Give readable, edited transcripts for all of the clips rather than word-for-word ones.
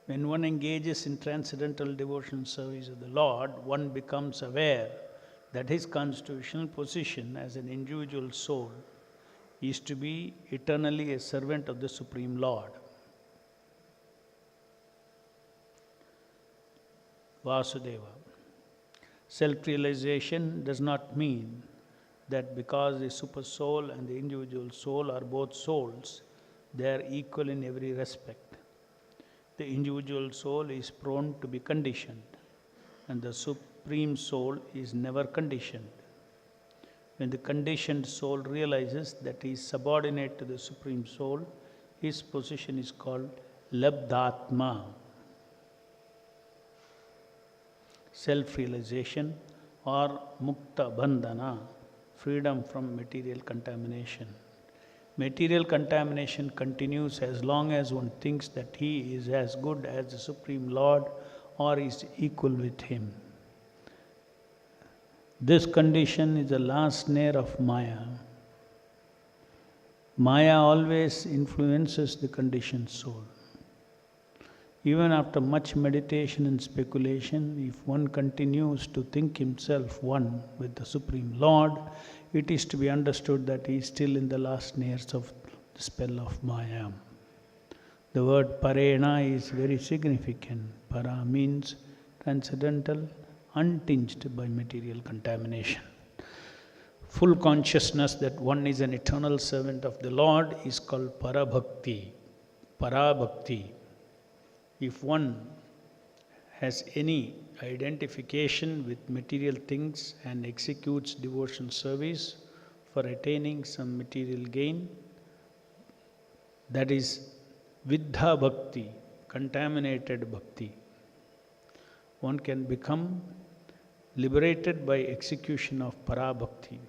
When one engages in transcendental devotional service of the Lord, one becomes aware that his constitutional position as an individual soul is to be eternally a servant of the Supreme Lord. Vasudeva. Self-realization does not mean that because the super soul and the individual soul are both souls, they are equal in every respect. The individual soul is prone to be conditioned, and the Supreme Soul is never conditioned. When the conditioned soul realizes that he is subordinate to the Supreme Soul, his position is called Labdhatma. Self-realization or Mukta Bandhana, freedom from material contamination. Material contamination continues as long as one thinks that he is as good as the Supreme Lord or is equal with him. This condition is the last snare of Maya. Maya always influences the conditioned soul. Even after much meditation and speculation, if one continues to think himself one with the Supreme Lord, it is to be understood that he is still in the last snares of the spell of Maya. The word parena is very significant. Para means transcendental, untinged by material contamination. Full consciousness that one is an eternal servant of the Lord is called parabhakti. Parabhakti. If one has any identification with material things and executes devotional service for attaining some material gain, that is Viddha Bhakti, contaminated Bhakti. One can become liberated by execution of Parabhakti.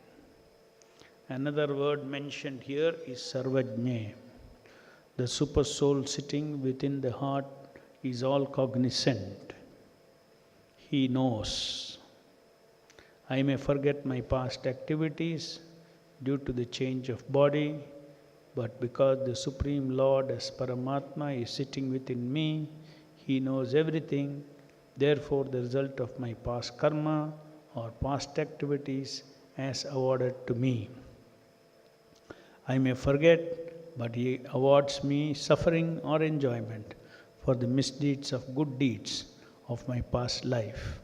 Another word mentioned here is Sarvajñe. The super soul sitting within the heart is all cognizant. He knows. I may forget my past activities due to the change of body, but because the Supreme Lord as Paramatma is sitting within me, He knows everything. Therefore, the result of my past karma or past activities is awarded to me. I may forget, but He awards me suffering or enjoyment for the misdeeds of good deeds of my past life.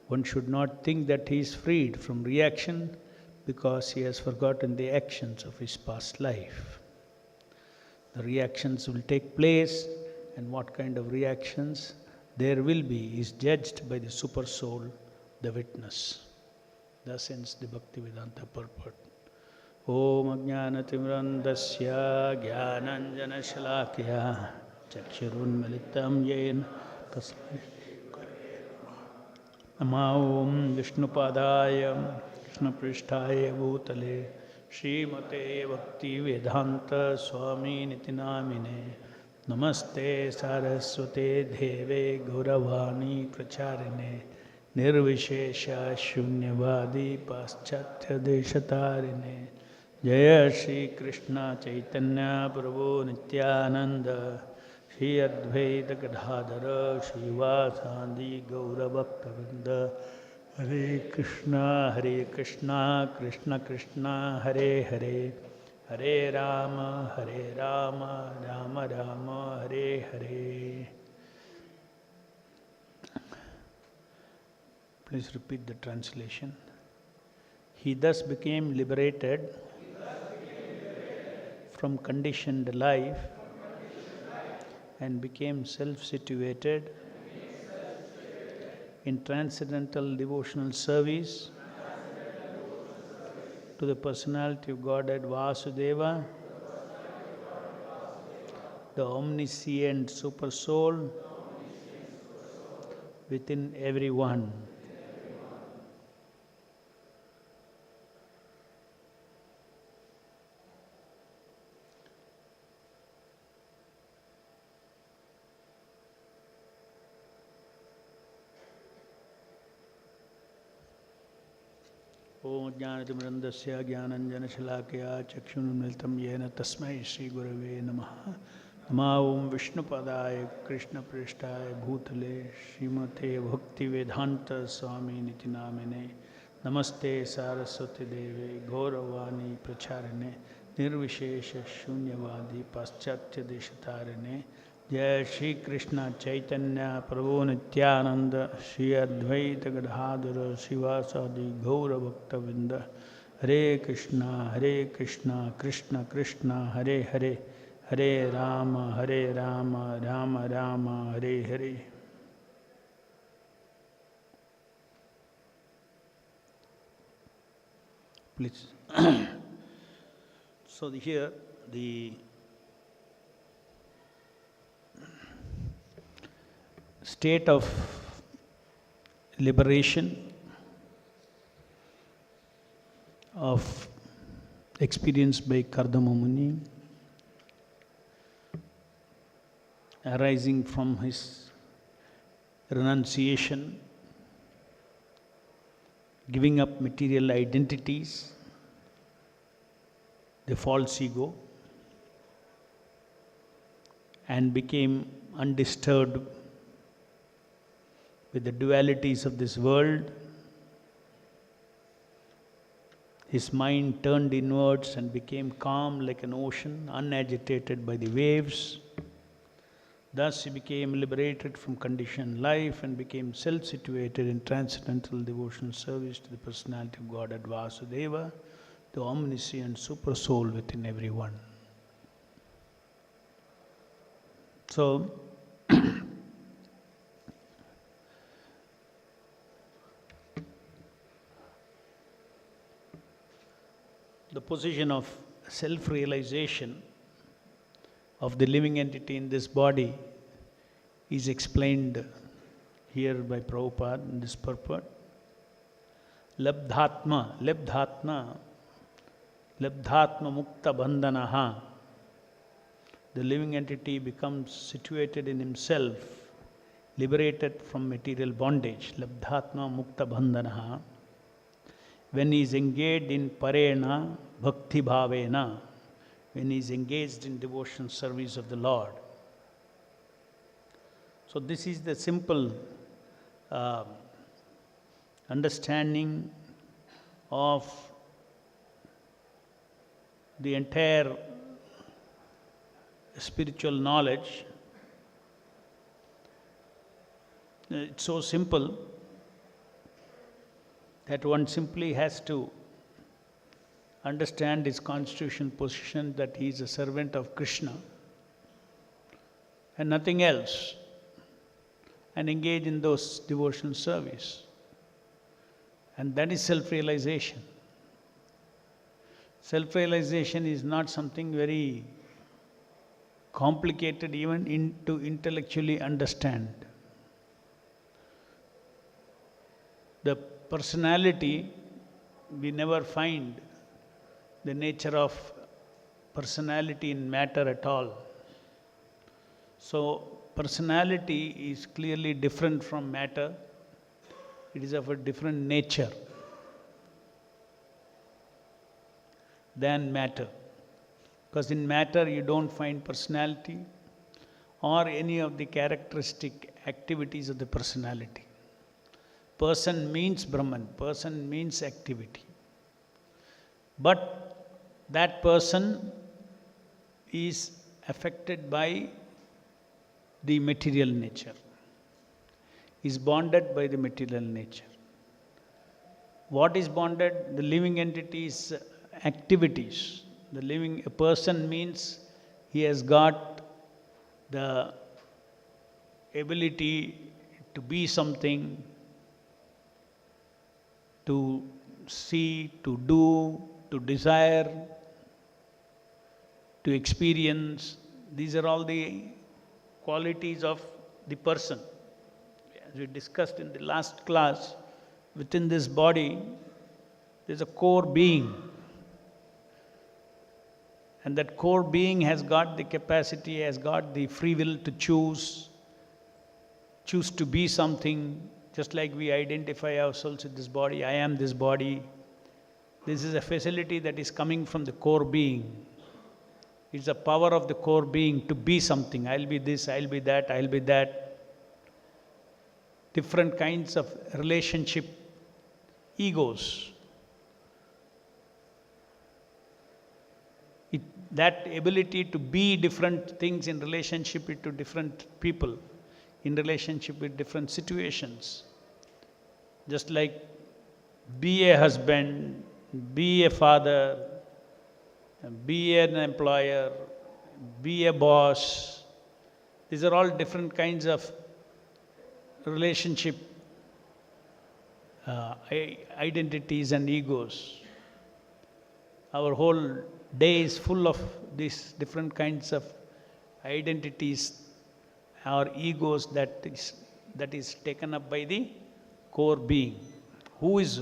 One should not think that he is freed from reaction because he has forgotten the actions of his past life. The reactions will take place, and what kind of reactions there will be is judged by the super soul, the witness. Thus ends the Bhaktivedanta purport. Om Ajnanatimrandasya Jnananjana Shalakya Chakshurunmilitam Yen Tasmai Nama Om Vishnupadaya Krishnapristhaya Bhutale Srimate Bhaktivedanta Swami Niti Namine Namaste Saraswate Deve Gauravani Pracharine Nirvishesha Shunyavadi Paschatya Deshatarine Jaya Shri Krishna Chaitanya Prabhu Nityananda Shri Advaita Gadadhara Srivasadi Gaura Bhaktavinda Hare Krishna Krishna Krishna Hare Hare Hare Rama Rama Rama Hare Hare. Please repeat the translation. He thus became liberated from conditioned life and became self-situated in transcendental devotional service to the personality of Godhead Vasudeva, the omniscient super soul within everyone. Om Jnanatimrandasya Jnananjana Shalakya Chakshunmilitam Yena Tasmai Shri Gurave Namaha नमः ओं विष्णुपदाय कृष्णप्रेष्ठाय भूतले श्रीमते भक्तिवेदांत स्वामी निति नामिने नमस्ते सारस्वती देवे गौरवाणी प्रचारिणे निर्विशेष शून्यवादी पाश्चात्य देशतारिणे जय श्री कृष्ण चैतन्य प्रभु नित्यानंद श्री अद्वैत गदाधर शिवासादि गौरभक्तवृंद हरे Krishna Krishna Krishna Hare Hare Hare Ram Ram Ram Hare Hare. Please. So here the state of liberation of experienced by Kardama Muni, arising from his renunciation, giving up material identities, the false ego, and became undisturbed with the dualities of this world. His mind turned inwards and became calm like an ocean, unagitated by the waves. Thus he became liberated from conditioned life and became self-situated in transcendental devotional service to the personality of Godhead Vasudeva, the omniscient super soul within everyone. So, the position of self-realization of the living entity in this body is explained here by Prabhupada in this purport. Labdhatma mukta bandhanaha. The living entity becomes situated in himself, liberated from material bondage. Labdhatma mukta bandhanaha. When he is engaged in parena bhakti bhavena, when he is engaged in devotion service of the Lord. So this is the simple understanding of the entire spiritual knowledge. It's so simple that one simply has to understand his constitutional position, that he is a servant of Krishna and nothing else, and engage in those devotional service. And that is self-realization. Self-realization is not something very complicated even to intellectually understand. The personality, we never find the nature of personality in matter at all. So personality is clearly different from matter. It is of a different nature than matter. Because in matter you don't find personality or any of the characteristic activities of the personality. Person means Brahman, person means activity. But that person is affected by the material nature, is bonded by the material nature. What is bonded? The living entity's activities. A person means he has got the ability to be something, to see, to do, to desire, to experience. These are all the qualities of the person. As we discussed in the last class, within this body, there is a core being. And that core being has got the capacity, has got the free will to choose to be something, just like we identify ourselves with this body. I am this body. This is a facility that is coming from the core being. It's the power of the core being to be something. I'll be this, I'll be that, I'll be that. Different kinds of relationship egos. That ability to be different things in relationship to different people, in relationship with different situations. Just like be a husband, be a father, be an employer, be a boss. These are all different kinds of relationship identities and egos. Our whole day is full of these different kinds of identities or egos that is taken up by the core being. Whose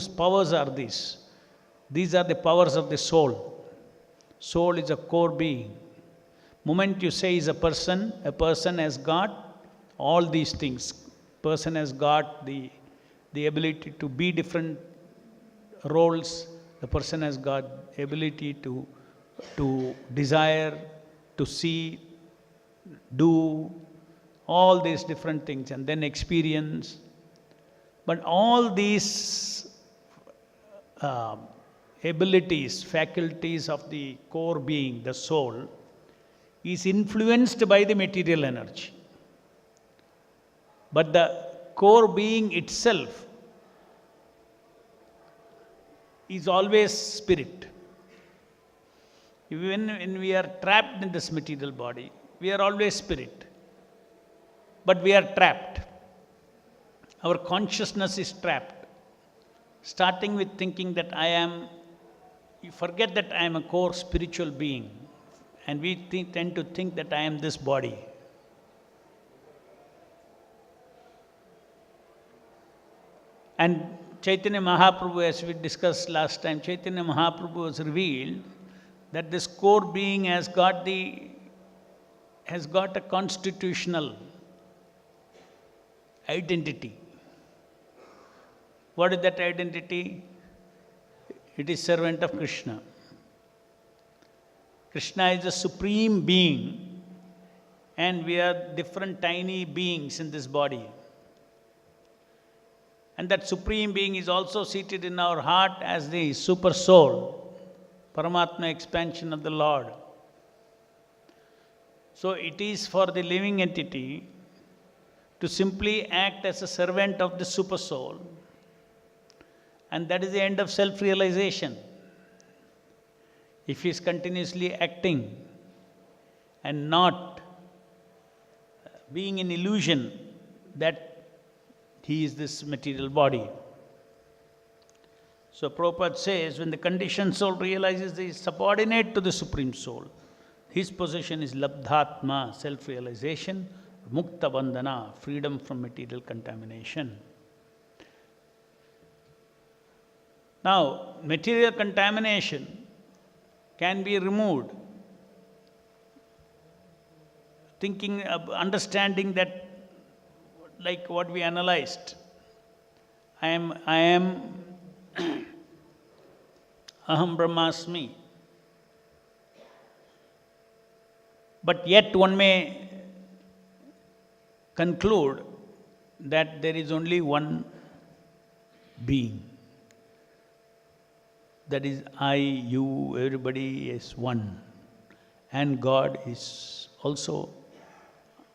powers are these? These are the powers of the soul. Soul is a core being. Moment you say is a person has got all these things. Person has got the ability to be different roles. The person has got ability to desire, to see, do all these different things, and then experience. But all these abilities, faculties of the core being, the soul, is influenced by the material energy. But the core being itself is always spirit. Even when we are trapped in this material body, we are always spirit. But we are trapped. Our consciousness is trapped. Starting with thinking that you forget that I am a core spiritual being. And we tend to think that I am this body. And Chaitanya Mahaprabhu, as we discussed last time, Chaitanya Mahaprabhu has revealed that this core being has got a constitutional identity. What is that identity? It is servant of Krishna. Krishna is a supreme being, and we are different tiny beings in this body. And that supreme being is also seated in our heart as the super soul, Paramatma expansion of the Lord. So it is for the living entity to simply act as a servant of the super soul. And that is the end of self-realization. If he is continuously acting and not being in illusion that he is this material body. So Prabhupada says, when the conditioned soul realizes he is subordinate to the Supreme Soul, his position is labdhatma, self-realization, mukta bandhana, freedom from material contamination. Now, material contamination can be removed. Understanding that, like what we analyzed, I am Aham Brahmasmi. But yet one may conclude that there is only one being. That is I, you, everybody is one. And God is also,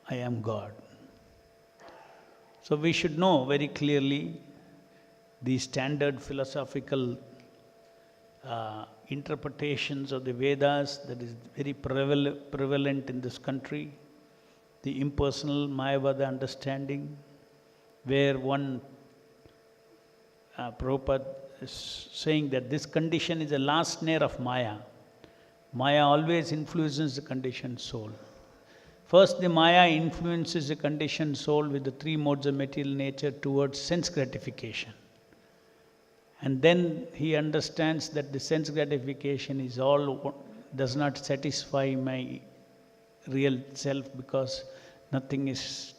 I am God. So we should know very clearly the standard philosophical interpretations of the Vedas that is very prevalent in this country. The impersonal Mayavada understanding, where one Prabhupada is saying that this condition is the last snare of Maya. Maya always influences the conditioned soul. First, the Maya influences the conditioned soul with the three modes of material nature towards sense gratification. And then he understands that the sense gratification does not satisfy my real self, because nothing is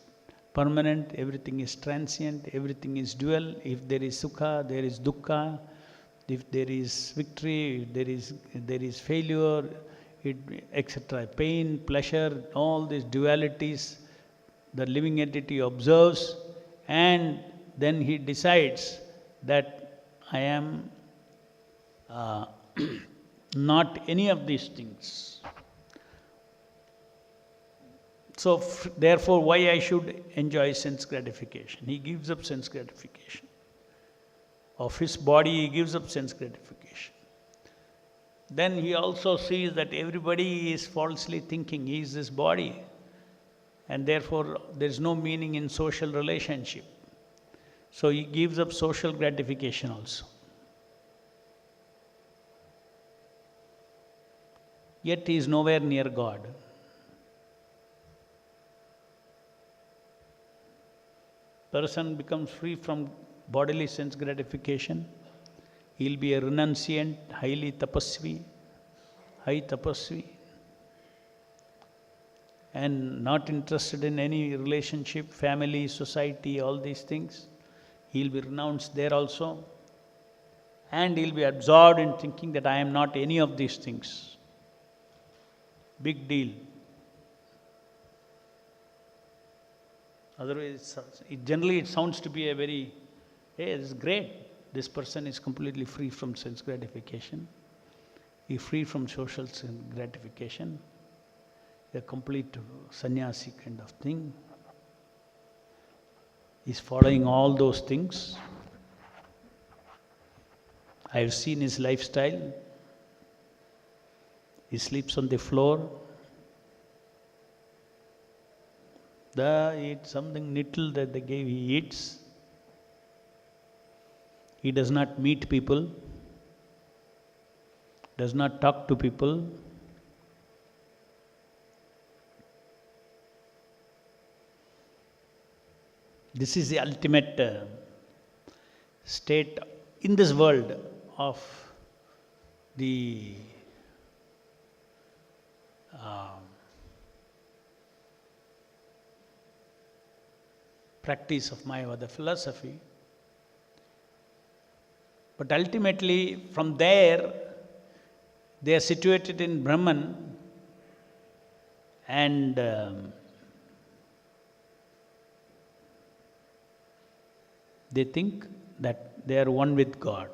permanent, everything is transient, everything is dual. If there is sukha, there is dukkha. If there is victory, if there is failure, etc. Pain, pleasure, all these dualities, the living entity observes, and then he decides that I am not any of these things. So, therefore, why I should enjoy sense gratification? He gives up sense gratification. Of his body, he gives up sense gratification. Then he also sees that everybody is falsely thinking he is this body, and therefore there is no meaning in social relationship. So he gives up social gratification also. Yet he is nowhere near God. Person becomes free from bodily sense gratification. He will be a renunciant, high tapasvi, and not interested in any relationship, family, society, all these things. He will be renounced there also. And he will be absorbed in thinking that I am not any of these things. Big deal. Otherwise, generally it sounds to be a very, hey, this is great. This person is completely free from sense gratification. He is free from social gratification. A complete sannyasi kind of thing. He is following all those things. I have seen his lifestyle. He sleeps on the floor. Eats something little that they gave, he eats. He does not meet people, does not talk to people. This is the ultimate state in this world of the practice of Mayavada philosophy. But ultimately, from there, they are situated in Brahman, and they think that they are one with God.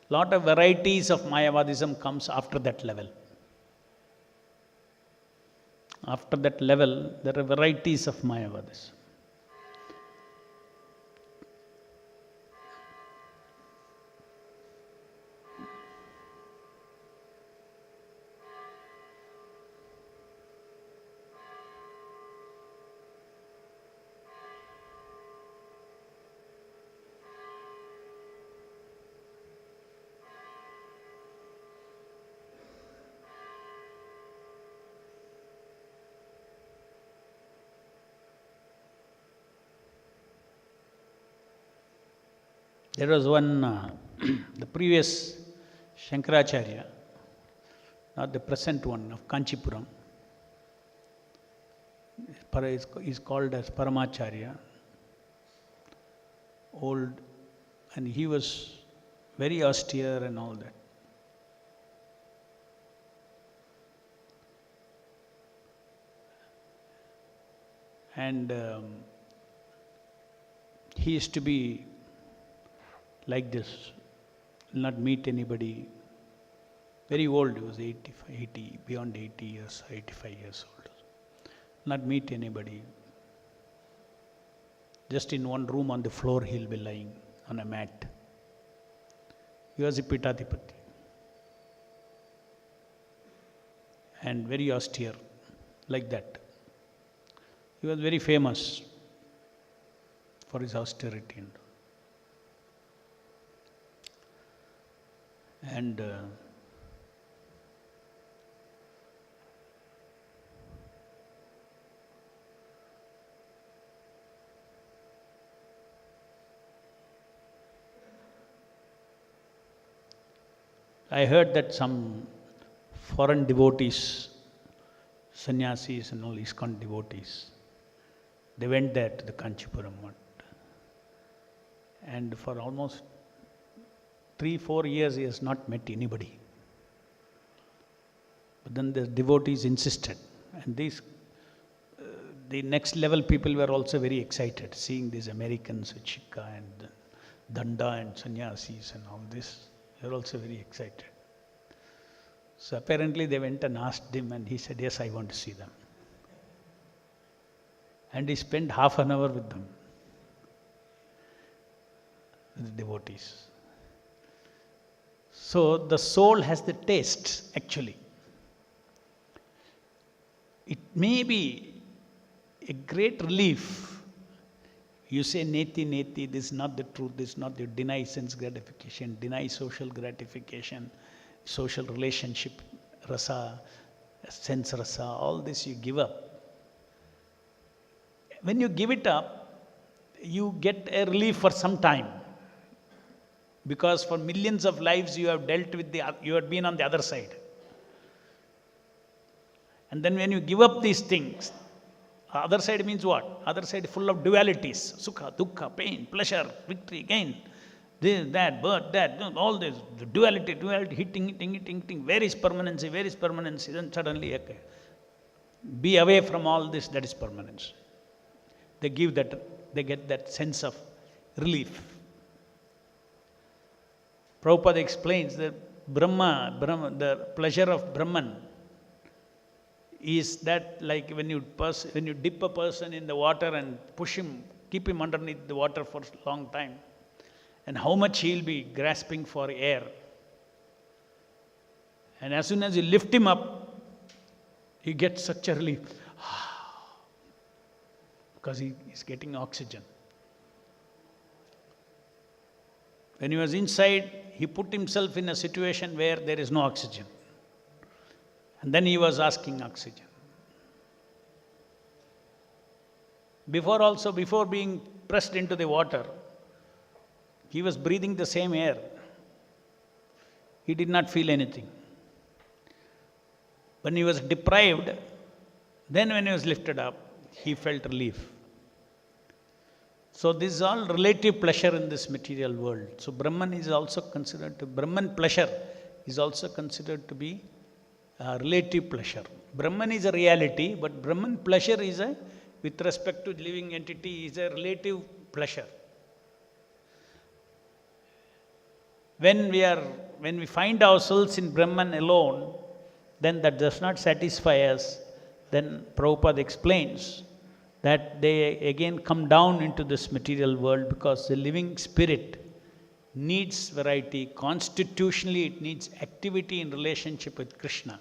Lot of varieties of Mayavadism comes after that level. After that level, there are varieties of Mayavadism. There was one, the previous Shankaracharya, not the present one, of Kanchipuram. Is called as Paramacharya, old, and he was very austere and all that. And he used to be like this, not meet anybody. Very old, he was 80, beyond 80 years, 85 years old. Not meet anybody. Just in one room on the floor he'll be lying on a mat. He was a Pitadipati. And very austere, like that. He was very famous for his austerity. And I heard that some foreign devotees, sannyasis and all ISKCON devotees, they went there to the Kanchipuram Mutt. And for almost 3-4 years he has not met anybody. But then the devotees insisted, and the next level people were also very excited, seeing these Americans with Shikha and Danda and sannyasis and all this. They were also very excited. So apparently they went and asked him, and he said, yes, I want to see them. And he spent half an hour with them, with the devotees. So the soul has the taste, actually. It may be a great relief. You say, neti, neti, this is not the truth, this is not the, deny sense gratification, deny social gratification, social relationship, rasa, sense rasa, all this you give up. When you give it up, you get a relief for some time. Because for millions of lives you have dealt with you have been on the other side. And then when you give up these things, other side means what? Other side full of dualities. Sukha, dukkha, pain, pleasure, victory, gain. This, that, birth, that, all this. Duality, hitting. Where is permanency? Where is permanency? Then suddenly, okay. Be away from all this, that is permanence. They get that sense of relief. Prabhupada explains that Brahma, the pleasure of Brahman is that like when you dip a person in the water and push him, keep him underneath the water for a long time, and how much he'll be grasping for air. And as soon as you lift him up, he gets such a relief. Because he is getting oxygen. When he was inside, he put himself in a situation where there is no oxygen. And then he was asking oxygen. Before being pressed into the water, he was breathing the same air. He did not feel anything. When he was deprived, then when he was lifted up, he felt relief. So this is all relative pleasure in this material world. So Brahman pleasure is also considered to be relative pleasure. Brahman is a reality, but Brahman pleasure is with respect to living entity, is a relative pleasure. When we find ourselves in Brahman alone, then that does not satisfy us. Then Prabhupada explains that they again come down into this material world because the living spirit needs variety. Constitutionally, it needs activity in relationship with Krishna.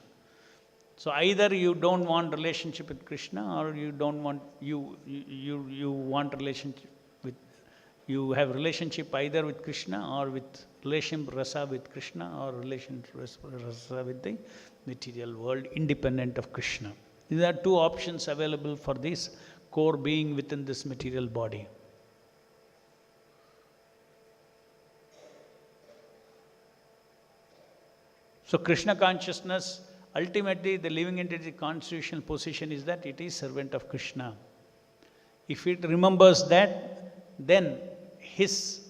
So either you don't want relationship with Krishna, or you don't want you want relationship with, you have relationship either with Krishna or with relationship rasa with Krishna, or relationship rasa with the material world independent of Krishna. These are two options available for this core being within this material body. So Krishna consciousness, ultimately the living entity constitutional position is that it is servant of Krishna. If it remembers that, then his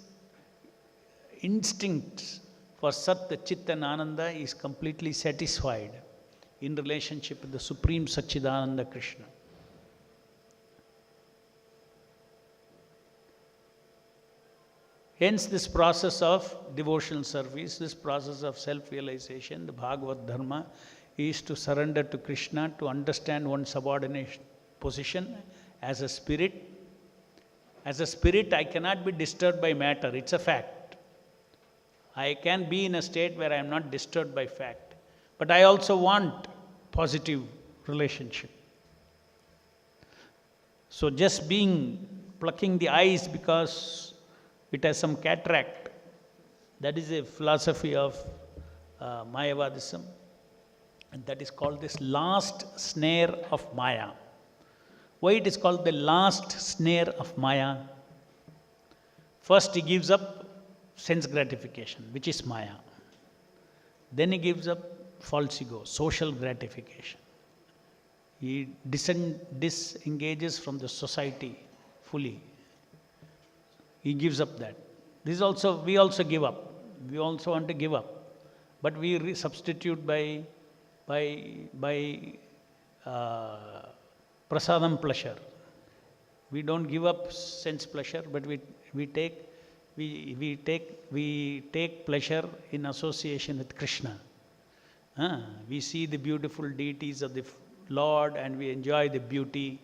instinct for Sat, Chit and Ananda is completely satisfied in relationship with the Supreme Satchidananda Krishna. Hence this process of devotional service, this process of self-realization, the Bhagavad Dharma is to surrender to Krishna, to understand one's subordination position as a spirit. As a spirit, I cannot be disturbed by matter, it's a fact. I can be in a state where I am not disturbed by fact. But I also want positive relationship. So just plucking the eyes because it has some cataract, that is a philosophy of Mayavadism. And that is called this last snare of Maya. Why it is called the last snare of Maya? First he gives up sense gratification, which is Maya. Then he gives up false ego, social gratification. He disengages from the society fully. He gives up that. We also give up. We also want to give up. But we substitute by prasadam pleasure. We don't give up sense pleasure, but we take pleasure in association with Krishna. We see the beautiful deities of the Lord and we enjoy the beauty.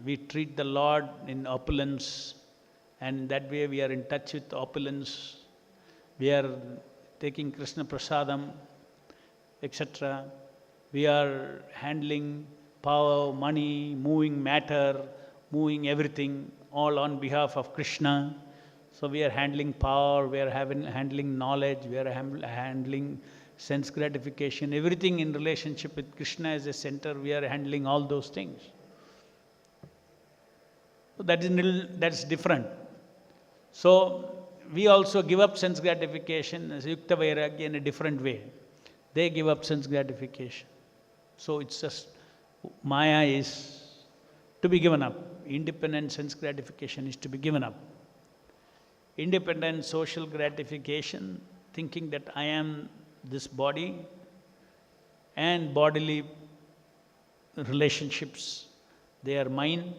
We treat the Lord in opulence, and that way we are in touch with opulence. We are taking Krishna prasadam, etc. We are handling power, money, moving matter, moving everything, all on behalf of Krishna. So we are handling power, we are handling knowledge, we are handling sense gratification, everything in relationship with Krishna as a center, we are handling all those things. So that's different. So we also give up sense gratification as Yukta Vairagya in a different way. They give up sense gratification. So it's just, Maya is to be given up. Independent sense gratification is to be given up. Independent social gratification, thinking that I am this body and bodily relationships, they are mine,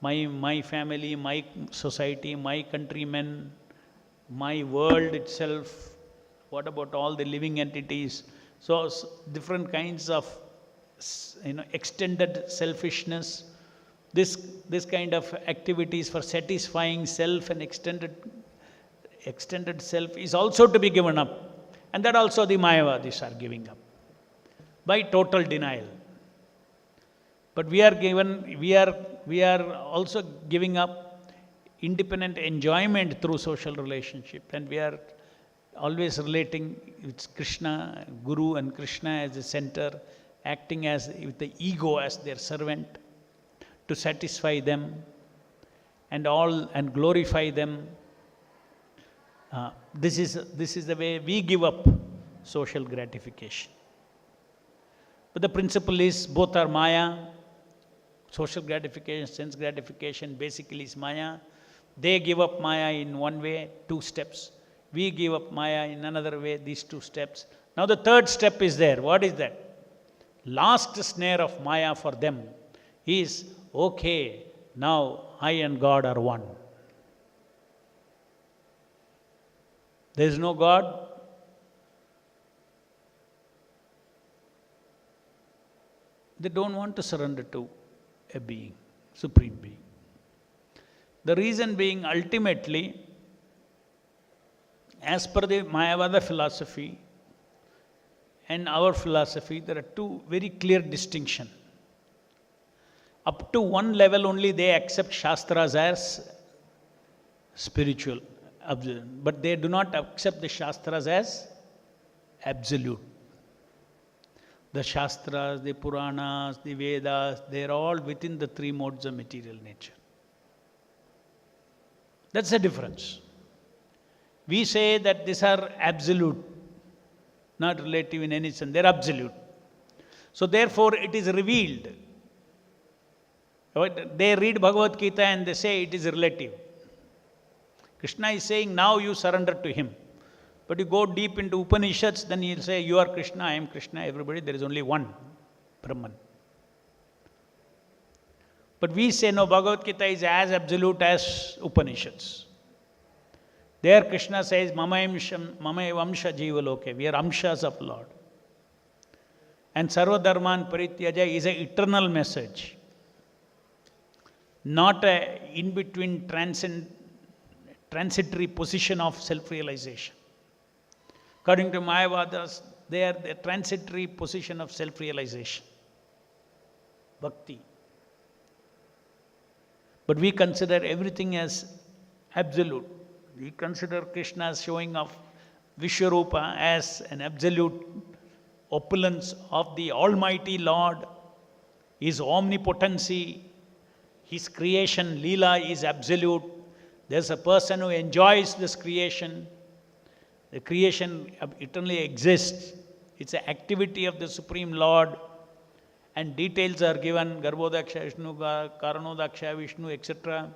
my family, my society, my countrymen, my world itself. What about all the living entities? So different kinds of extended selfishness. This kind of activities for satisfying self and extended self is also to be given up. And that also the Mayavadis are giving up by total denial. But we are also giving up independent enjoyment through social relationship, and we are always relating with Krishna, Guru and Krishna as the center, acting as with the ego as their servant to satisfy them and glorify them. This is the way we give up social gratification. But the principle is both are Maya. Social gratification, sense gratification basically is Maya. They give up Maya in one way, 2 steps. We give up Maya in another way, these 2 steps. Now the third step is there. What is that? Last snare of Maya for them is, okay, now I and God are one. There is no God. They don't want to surrender to a being, supreme being. The reason being, ultimately, as per the Mayavada philosophy and our philosophy, there are 2 very clear distinctions. Up to one level only they accept Shastras as spiritual, but they do not accept the Shastras as absolute. The Shastras, the Puranas, the Vedas, they are all within the 3 modes of material nature. That's the difference. We say that these are absolute, not relative in any sense, they are absolute. So therefore it is revealed. They read Bhagavad Gita and they say it is relative. Krishna is saying, now you surrender to him. But you go deep into Upanishads, then he'll say, you are Krishna, I am Krishna, everybody, there is only one, Brahman. But we say, no, Bhagavad Gita is as absolute as Upanishads. There Krishna says, Mama Vamsha Jiva Loke, we are amshas of Lord. And Sarva Dharman Parityaja is an eternal message, not a in-between transitory position of self-realization. According to Mayavadas, they are the transitory position of self-realization, bhakti. But we consider everything as absolute. We consider Krishna's showing of Vishwarupa as an absolute opulence of the Almighty Lord, His omnipotency, His creation, Leela is absolute. There's a person who enjoys this creation. The creation eternally exists. It's an activity of the Supreme Lord. And details are given, Garbhodaksha Vishnu, Karanodaksha Vishnu, etc.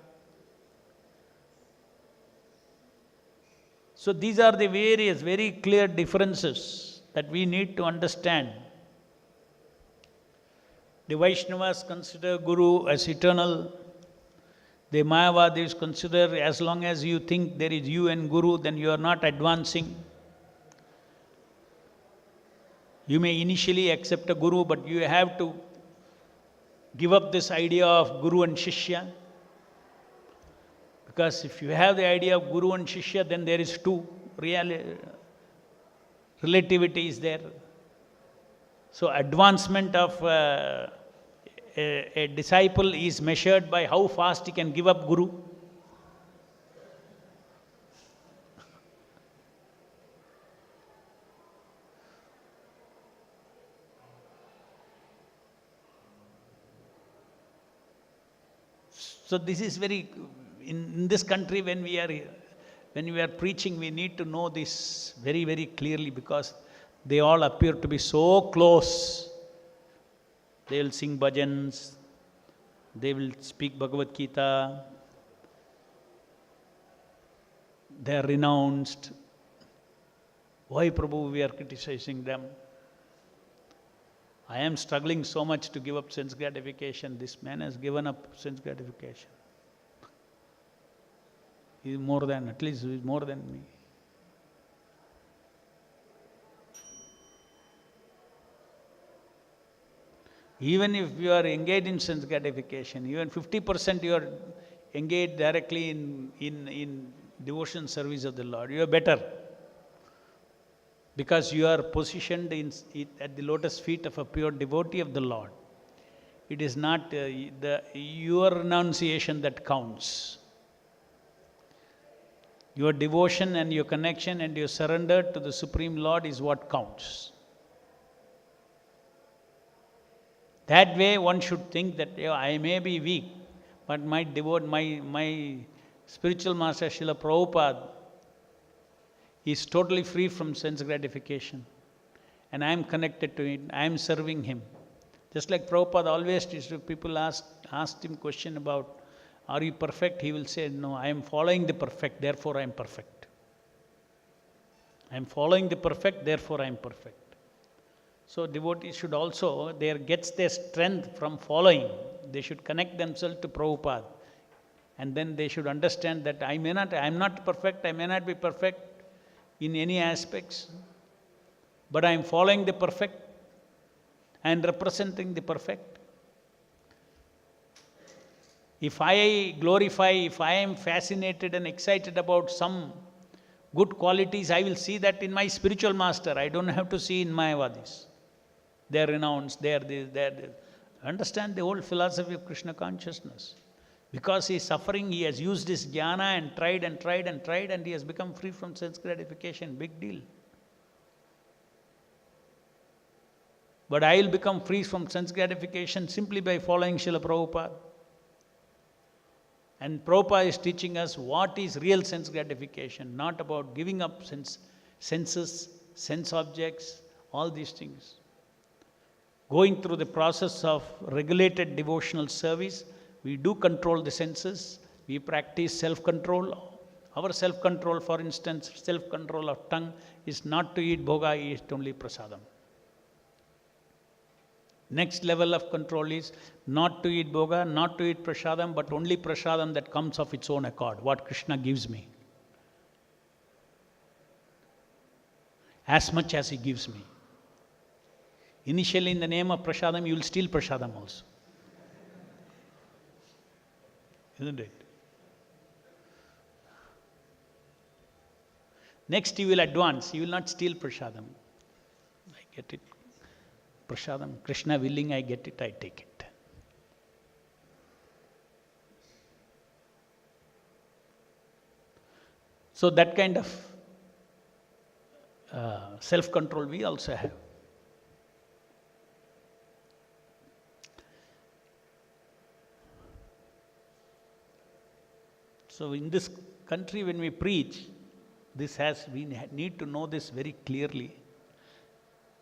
So these are the various, very clear differences that we need to understand. The Vaishnavas consider Guru as eternal. The Mayavadis consider as long as you think there is you and Guru, then you are not advancing. You may initially accept a Guru, but you have to give up this idea of Guru and Shishya. Because if you have the idea of Guru and Shishya, then there is two. Relativity is there. So advancement of a disciple is measured by how fast he can give up Guru. So this is very, in this country when we are preaching, we need to know this very, very clearly, because they all appear to be so close. They will sing bhajans, they will speak Bhagavad Gita, they are renounced. Why, Prabhu, we are criticizing them? I am struggling so much to give up sense gratification. This man has given up sense gratification. He is more than, at least he is more than me. Even if you are engaged in sense gratification, even 50% you are engaged directly in devotion service of the Lord, you are better. Because you are positioned at the lotus feet of a pure devotee of the Lord. It is not your renunciation that counts. Your devotion and your connection and your surrender to the Supreme Lord is what counts. That way one should think that I may be weak, but my spiritual master Srila Prabhupada is totally free from sense gratification. And I am connected to it, I am serving him. Just like Prabhupada always, people asked him question about, are you perfect? He will say, no, I am following the perfect, therefore I am perfect. I am following the perfect, therefore I am perfect. So devotees should also, gets their strength from following. They should connect themselves to Prabhupada. And then they should understand that I am not perfect, I may not be perfect in any aspects, but I am following the perfect and representing the perfect. If I glorify, if I am fascinated and excited about some good qualities, I will see that in my spiritual master. I don't have to see in Mayavadis. They are renounced, they are this, they are this. Understand the whole philosophy of Krishna consciousness. Because he is suffering, he has used his jnana and tried and tried and tried, and he has become free from sense gratification. Big deal. But I will become free from sense gratification simply by following Srila Prabhupada. And Prabhupada is teaching us what is real sense gratification, not about giving up senses, sense objects, all these things. Going through the process of regulated devotional service, we do control the senses, we practice self-control. Our self-control, for instance, self-control of tongue is not to eat bhoga, eat only prasadam. Next level of control is not to eat bhoga, not to eat prasadam, but only prasadam that comes of its own accord, what Krishna gives me. As much as he gives me. Initially, in the name of prasadam, you will steal prasadam also. Isn't it? Next, you will advance. You will not steal prasadam. I get it. Prasadam, Krishna willing, I get it, I take it. So that kind of self-control we also have. So in this country when we preach, we need to know this very clearly.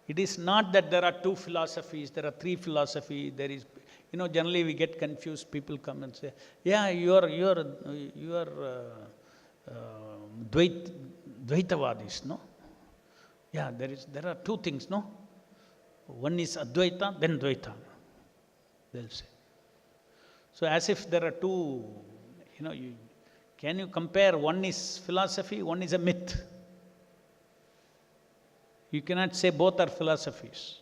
It is not that there are two philosophies, there are three philosophies, there is, generally we get confused, people come and say, yeah, you are Dvaitavadis, no? Yeah, there are two things, no? One is Advaita, then Dvaita, they'll say. So as if there are two, can you compare one is philosophy, one is a myth? You cannot say both are philosophies.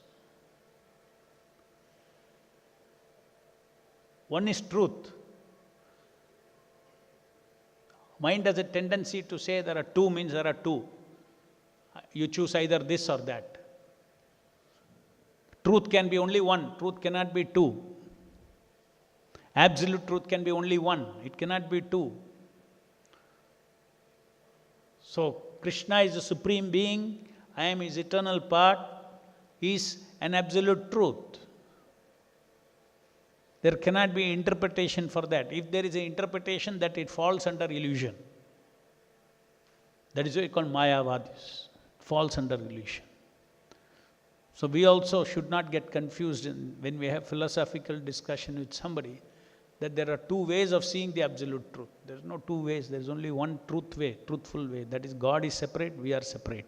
One is truth. Mind has a tendency to say there are two means there are two. You choose either this or that. Truth can be only one, truth cannot be two. Absolute truth can be only one, it cannot be two. So, Krishna is the supreme being, I am his eternal part, is an absolute truth. There cannot be interpretation for that. If there is an interpretation, that it falls under illusion. That is why we call Mayavadis, falls under illusion. So we also should not get confused when we have philosophical discussion with somebody, that there are two ways of seeing the absolute truth. There is no two ways, there is only one truth way, truthful way. That is, God is separate, we are separate.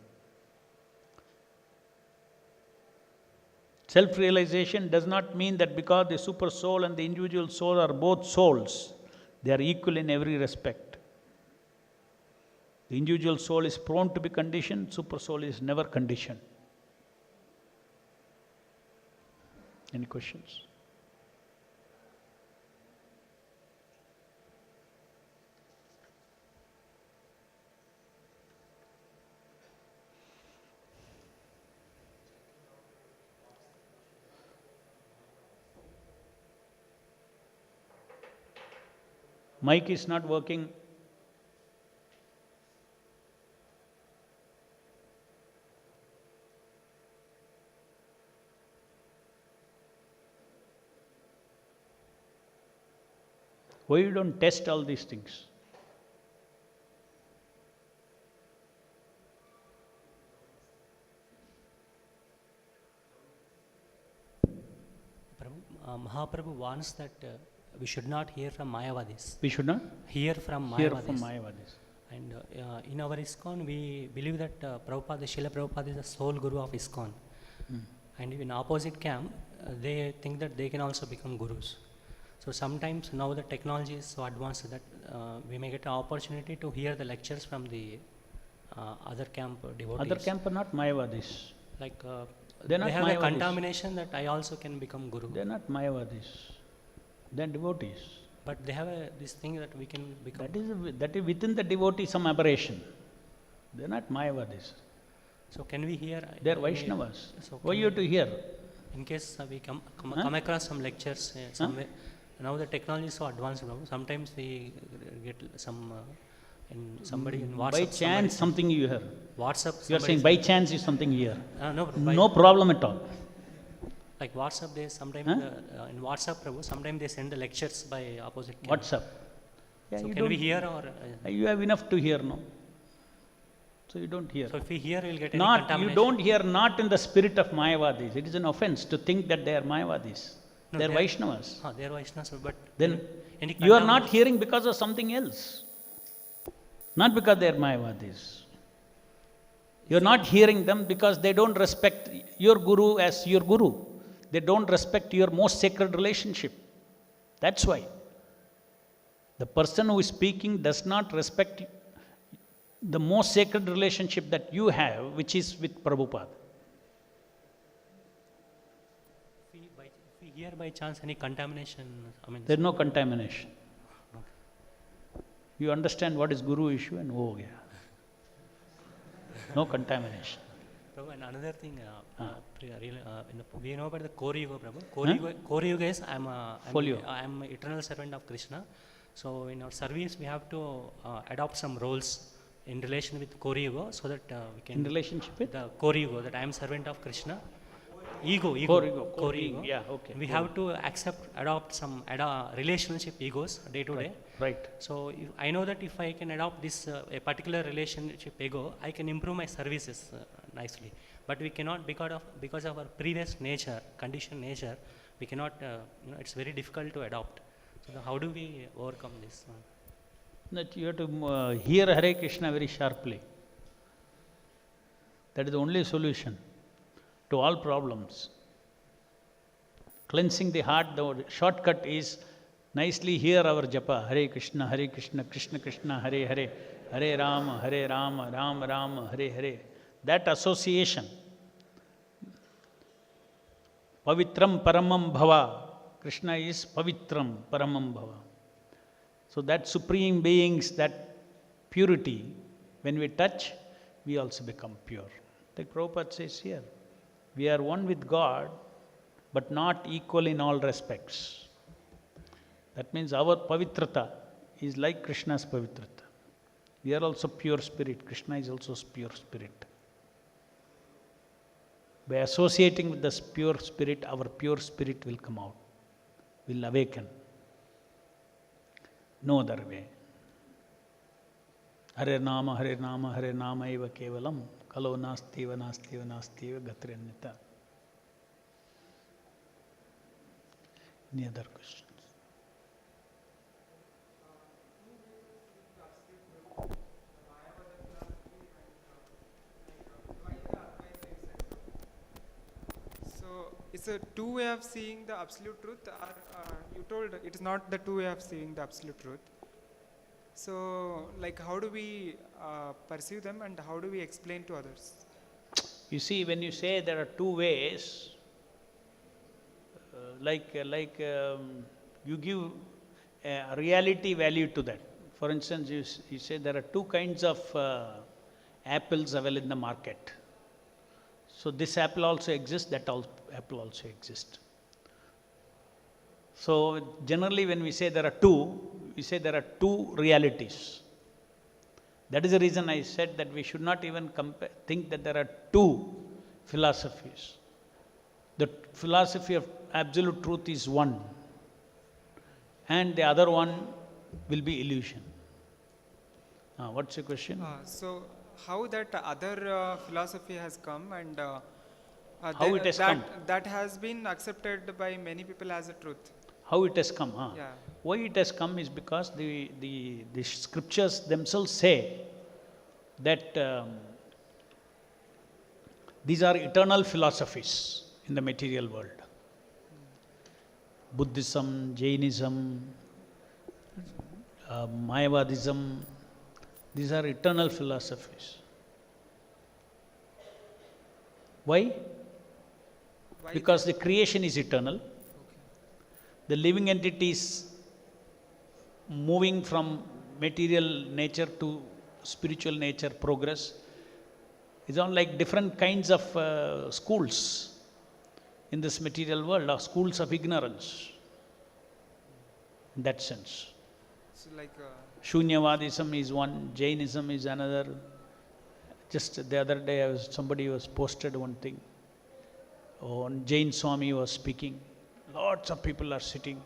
Self-realization does not mean that because the super soul and the individual soul are both souls, they are equal in every respect. The individual soul is prone to be conditioned, super soul is never conditioned. Any questions? Mic is not working. Why you don't test all these things? Mahaprabhu wants that we should not hear from Mayavadis. We should not Hear from Mayavadis. hear from Mayavadis. And in our ISKCON, we believe that Prabhupada, Srila Prabhupada is the sole guru of ISKCON. And in opposite camp, they think that they can also become gurus. So sometimes now the technology is so advanced that we may get an opportunity to hear the lectures from the other camp devotees. Other camp are not Mayavadis. Like They're not they have Mayavadis. a contamination that I also can become guru. They're not Mayavadis. They're devotees. But they have this thing that we can become. That is within the devotee some aberration. They're not Mayavadis. So can we hear? They're Vaishnavas. So Why you have to hear? In case we come across some lectures somewhere, now the technology is so advanced now. Sometimes we get some somebody in WhatsApp. By chance something you hear. WhatsApp. You are saying by chance is something you hear. No problem at all. Like WhatsApp, they sometimes in WhatsApp, Prabhu, sometimes they send the lectures by opposite. WhatsApp. Yeah, so can we hear or? You have enough to hear, no? So you don't hear. So if we hear, we'll get not, any contamination. you don't hear not in the spirit of Mayavadis. It is an offense to think that they are Mayavadis. No, they are Vaishnavas. They are Vaishnavas, but then any you are not hearing because of something else. Not because they are Mayavadis. You are not hearing them because they don't respect your guru as your guru. They don't respect your most sacred relationship. That's why. The person who is speaking does not respect the most sacred relationship that you have, which is with Prabhupada. If we hear by chance any contamination, there is no contamination. You understand what is Guru issue and ho gaya. No contamination. Prabhu, and another thing, we know about the Core Yuga, Prabhu. Core Yuga is I am eternal servant of Krishna. So in our service, we have to adopt some roles in relation with Core Yuga, so that we can. In relationship with the Core Yuga, that I am servant of Krishna. Core ego. Yeah, okay. We have to adopt some relationship egos day to day. Right. So I know that if I can adopt this a particular relationship ego, I can improve my services nicely. But we cannot, because of our previous nature, conditioned nature, we cannot. It's very difficult to adopt. So how do we overcome this? That you have to hear Hare Krishna very sharply. That is the only solution to all problems. Cleansing the heart, the shortcut is nicely hear our japa, Hare Krishna, Krishna Krishna, Hare Hare, Hare Rama, Rama Rama, Hare Hare. That association, Pavitram Paramam Bhava. Krishna is Pavitram Paramam Bhava. So that supreme beings, that purity, when we touch, we also become pure. Like Prabhupada says here, we are one with God, but not equal in all respects. That means our pavitrata is like Krishna's pavitrata. We are also pure spirit. Krishna is also pure spirit. By associating with this pure spirit, our pure spirit will come out, will awaken. No other way. Hare Nama, Hare Nama, Hare Nama eva kevalam, kalo nastiva, nastiva, nastiva, gatriyannita. Any other questions? So, it's a two way of seeing the absolute truth, or you told it is not the two way of seeing the absolute truth. So, like, how do we perceive them, and how do we explain to others? You see, when you say there are two ways, you give a reality value to that. For instance, you say there are two kinds of apples available in the market. So this apple also exists, that apple also exists. So generally when we say there are two, we say there are two realities. That is the reason I said that we should not even think that there are two philosophies. The philosophy of absolute truth is one, and the other one will be illusion. What's your question? So, how that other philosophy has come, and How it has come? That has been accepted by many people as a truth. How it has come? Yeah. Why it has come is because the scriptures themselves say that these are eternal philosophies in the material world. Buddhism, Jainism, Mayavadism, these are eternal philosophies. Why? Why? Because the creation is eternal. The living entities moving from material nature to spiritual nature progress is on like different kinds of schools in this material world, or schools of ignorance in that sense. So, like, Shunyavadism is one, Jainism is another. Just the other day somebody was posted one thing. Jain Swami was speaking. Lots of people are sitting,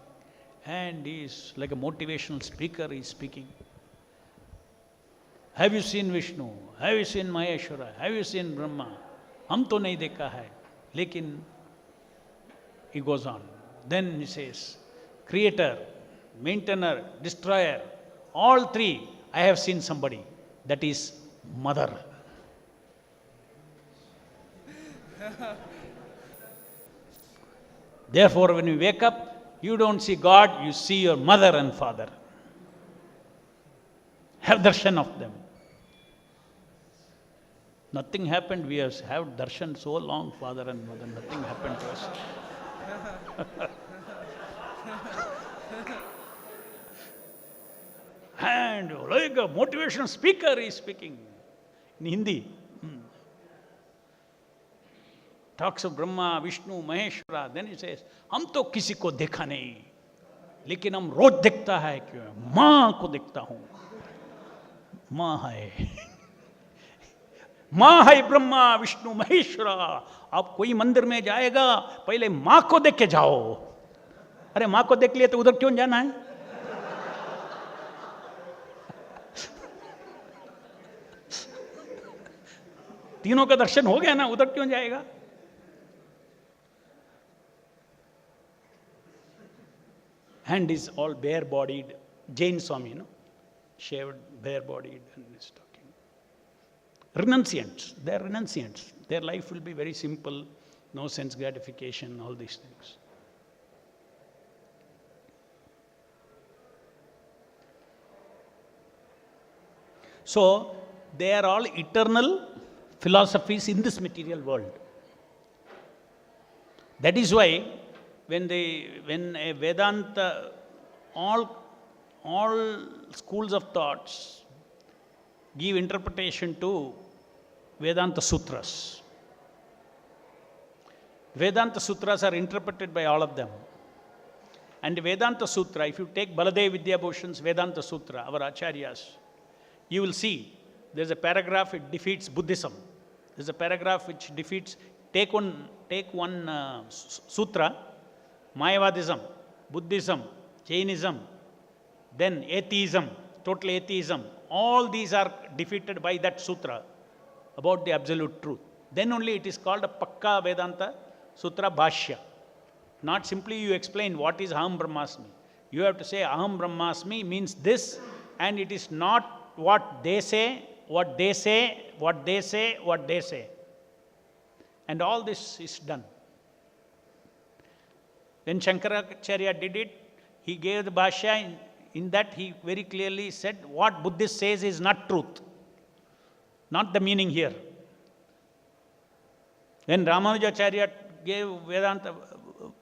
and he is like a motivational speaker, he is speaking. Have you seen Vishnu? Have you seen Maheshwara? Have you seen Brahma? Hum to nahi dekha hai. Lekin, he goes on. Then he says, creator, maintainer, destroyer, all three, I have seen somebody. That is mother. Therefore, when you wake up, you don't see God, you see your mother and father. Have darshan of them. Nothing happened. We have darshan so long, father and mother. Nothing happened to us. And like a motivational speaker is speaking in Hindi. Talks of Brahma, Vishnu, Maheshwara. Then he says, हम तो किसी को देखा नहीं, लेकिन हम रोज देखता है क्यों? माँ को देखता हूँ. माँ है. माँ है ब्रह्मा, विष्णु, महेश्वरा. आप कोई मंदिर में जाएगा, पहले माँ को देख के जाओ. अरे माँ को देख लिया तो उधर क्यों जाना है? तीनों का दर्शन हो गया ना, उधर क्यों जाएगा? And is all bare-bodied, Jain Swami, shaved, bare-bodied, and is talking. renunciants. They are renunciants. Their life will be very simple, no sense gratification, all these things. So, they are all eternal philosophies in this material world. That is why when a Vedanta, all schools of thoughts give interpretation to Vedanta Sutras. Vedanta Sutras are interpreted by all of them. And Vedanta Sutra, if you take Baladev Vidyabhushan's Vedanta Sutra, our acharyas, you will see there's a paragraph, it defeats Buddhism. There's a paragraph which defeats, take one sutra, Mayavadism, Buddhism, Jainism, then atheism, total atheism. All these are defeated by that sutra about the absolute truth. Then only it is called a Pakka Vedanta Sutra Bhashya. Not simply you explain what is Aham Brahmasmi. You have to say Aham Brahmasmi means this, and it is not what they say, what they say, what they say, what they say. And all this is done. When Shankaracharya did it, he gave the Bhashya. In that he very clearly said what Buddhist says is not truth, not the meaning here. When Ramanujacharya gave Vedanta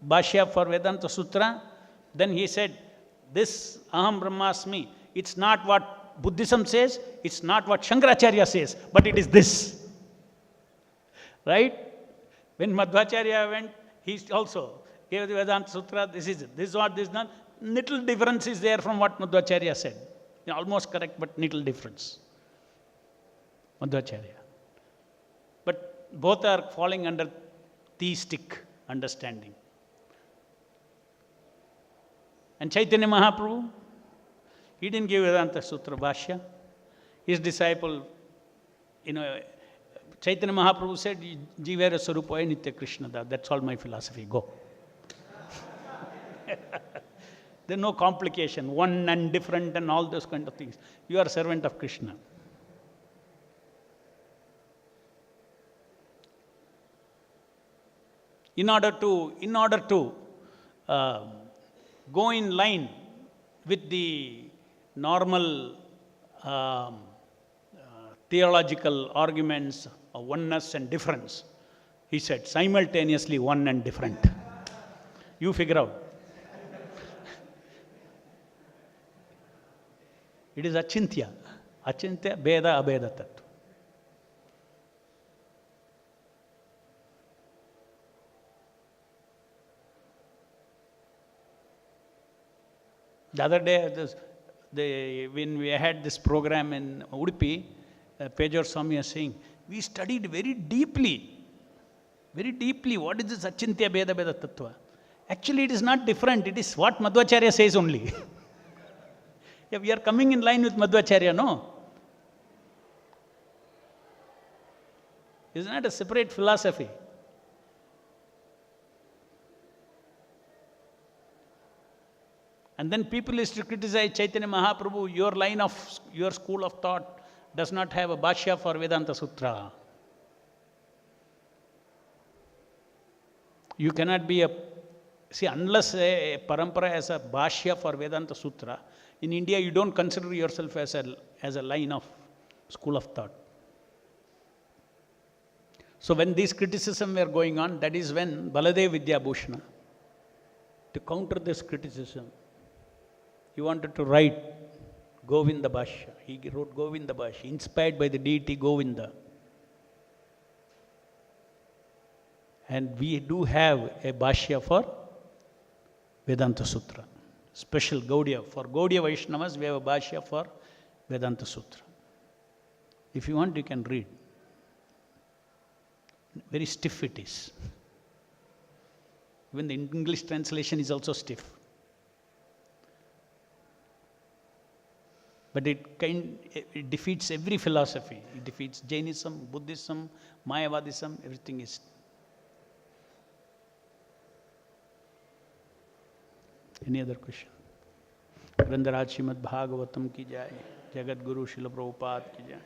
Bhashya for Vedanta Sutra, then he said, this Aham Brahmasmi, it's not what Buddhism says, it's not what Shankaracharya says, but it is this. Right? When Madhvacharya went, he also gave the Vedanta Sutra, this is what, this is not. Little difference is there from what Madhvacharya said. Almost correct, but little difference. Madhvacharya. But both are falling under theistic understanding. And Chaitanya Mahaprabhu, he didn't give Vedanta Sutra Bhashya. His disciple, Chaitanya Mahaprabhu said, Jivera Sarupaya Nitya Krishna Da. That's all my philosophy. Go. There's no complication, one and different and all those kind of things. You are a servant of Krishna. In order to go in line with the normal theological arguments of oneness and difference, he said, simultaneously one and different. You figure out. It is achintya. Achintya, Beda, Abeda Tattva. The other day, when we had this program in Udupi, Pejor Swami was saying, we studied very deeply, what is this Achintya, Beda, Beda Tattva? Actually, it is not different. It is what Madhvacharya says only. Yeah, we are coming in line with Madhvacharya, no? It's not a separate philosophy. And then people used to criticize Chaitanya Mahaprabhu, your line of, your school of thought does not have a Bhashya for Vedanta Sutra. You cannot be unless a parampara has a Bhashya for Vedanta Sutra, in India you don't consider yourself as a line of school of thought. So when these criticisms were going on, that is when Baladev Vidyabhushana, to counter this criticism, he wanted to write Govinda Bhashya. He wrote Govinda Bhashya, inspired by the deity Govinda. And we do have a Bhashya for Vedanta Sutra. Special Gaudiya. For Gaudiya Vaishnavas, we have a Bhashya for Vedanta Sutra. If you want, you can read. Very stiff it is. Even the English translation is also stiff. But it defeats every philosophy. It defeats Jainism, Buddhism, Mayavadism, everything is. Any other question? Grandaraj Srimad Bhagavatam ki jai, Jagat Guru Srila Prabhupada ki jai.